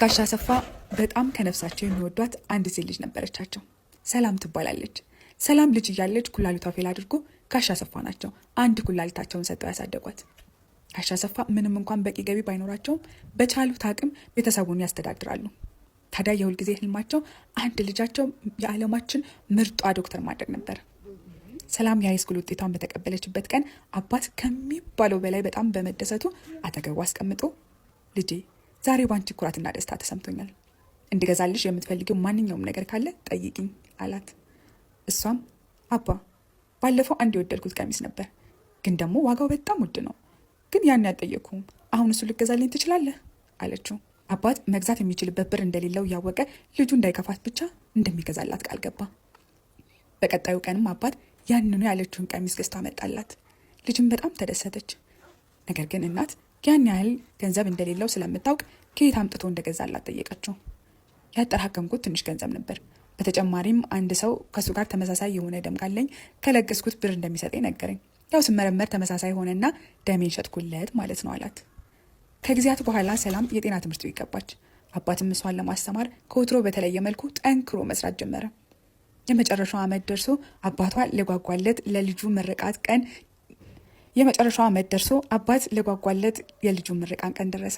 ጋሽ አሰፋ በጣም ከነፍሳቸው የሚወዷት አንድ ሴት ልጅ ነበረቻቸው። ሰላም ትባላለች። ሰላም ልጅ እያለች ኩላሊቷ ፌል አድርጎ ጋሽ አሰፋ ናቸው አንድ ኩላሊታቸውን ሰጠው ያሳደጓት። ጋሽ አሰፋ ምንም እንኳን በቂ ገቢ ባይኖራቸውም በቻሉት አቅም ቤተሰቡን ያስተዳድራሉ። ታዲያ የሁል ጊዜ ህልማቸው አንድ ልጃቸው የዓለማችን ምርጧ ዶክተር ማድረግ ነበር። ሰላም የሃይስኩል ውጤቷን በተቀበለችበት ቀን አባት ከሚባለው በላይ በጣም በመደሰቱ አጠገቡ አስቀምጦ ልጄ ዛሬ ባንቺ ኩራትና ደስታ ተሰምቶኛል፣ እንድገዛልሽ የምትፈልጊው ማንኛውም ነገር ካለ ጠይቂኝ አላት። እሷም አባ ባለፈው አንድ የወደድኩት ቀሚስ ነበር፣ ግን ደግሞ ዋጋው በጣም ውድ ነው፣ ግን ያን ያልጠየቅኩም፣ አሁን እሱ ልገዛልኝ ትችላለህ አለችው። አባት መግዛት የሚችልበት ብር እንደሌለው እያወቀ ልጁ እንዳይከፋት ብቻ እንደሚገዛላት ቃል ገባ። በቀጣዩ ቀንም አባት ያንኑ ያለችውን ቀሚስ ገዝታ መጣላት። ልጅም በጣም ተደሰተች። ነገር ግን እናት ያን ያህል ገንዘብ እንደሌለው ስለምታውቅ ከየት አምጥቶ እንደገዛላት ጠየቀችው። ያጠራቀምኩት ትንሽ ገንዘብ ነበር፣ በተጨማሪም አንድ ሰው ከሱ ጋር ተመሳሳይ የሆነ ደም ካለኝ ከለገስኩት ብር እንደሚሰጠኝ ነገረኝ። ያው ስመረመር ተመሳሳይ ሆነና ደሜን ሸጥኩለት ማለት ነው አላት። ከጊዜያት በኋላ ሰላም የጤና ትምህርት ቤት ገባች። አባትም እሷን ለማስተማር ከወትሮ በተለየ መልኩ ጠንክሮ መስራት ጀመረ። የመጨረሻው ዓመት ደርሶ አባት ለጓጓለት የልጁ ምርቃት ቀን ደረሰ።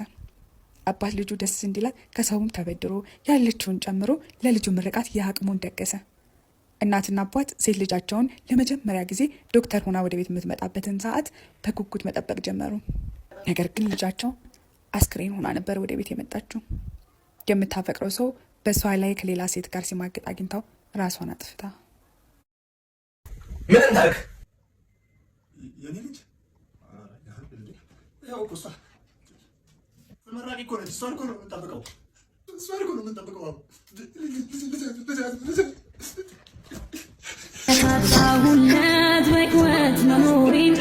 አባት ልጁ ደስ እንዲላት ከሰውም ተበድሮ ያለችውን ጨምሮ ለልጁ ምርቃት የአቅሙን ደገሰ። እናትና አባት ሴት ልጃቸውን ለመጀመሪያ ጊዜ ዶክተር ሆና ወደ ቤት የምትመጣበትን ሰዓት በጉጉት መጠበቅ ጀመሩ። ነገር ግን ልጃቸው አስክሬን ሆና ነበር ወደ ቤት የመጣችው። የምታፈቅረው ሰው በሷ ላይ ከሌላ ሴት ጋር ሲማግጥ አግኝታው ራሷን አጥፍታ። ምን እንዳልክ የኔ ልጅ ያው እኮ እሷ መራቂ እኮ ነች። እሷን እኮ ነው የምንጠብቀው። ሁለት በህይወት መኖሬን